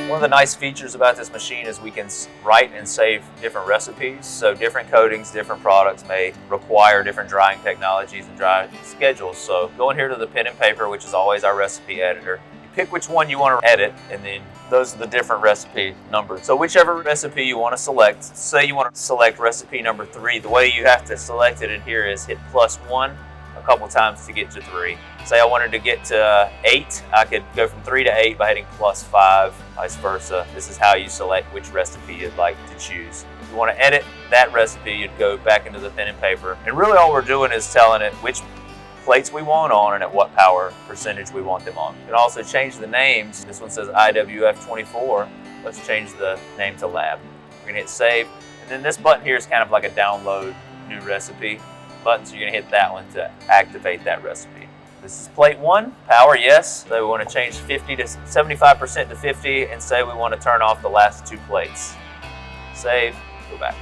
One of the nice features about this machine is we can write and save different recipes. So different coatings, different products may require different drying technologies and drying schedules. So going here to the pen and paper, which is always our recipe editor, you pick which one you want to edit, and then those are the different recipe numbers. So whichever recipe you want to select, say you want to select recipe number 3, the way you have to select it in here is hit +1 a couple times to get to 3. Say I wanted to get to 8, I could go from 3 to 8 by hitting +5, vice versa. This is how you select which recipe you'd like to choose. If you want to edit that recipe, you'd go back into the pen and paper. And really all we're doing is telling it which plates we want on and at what power percentage we want them on. You can also change the names. This one says IWF24. Let's change the name to lab. We're gonna hit save. And then this button here is kind of like a download new recipe button, so you're gonna hit that one to activate that recipe. This is plate 1, power, yes. So we want to change 50 to 75% to 50 and say we want to turn off the last 2 plates. Save, go back.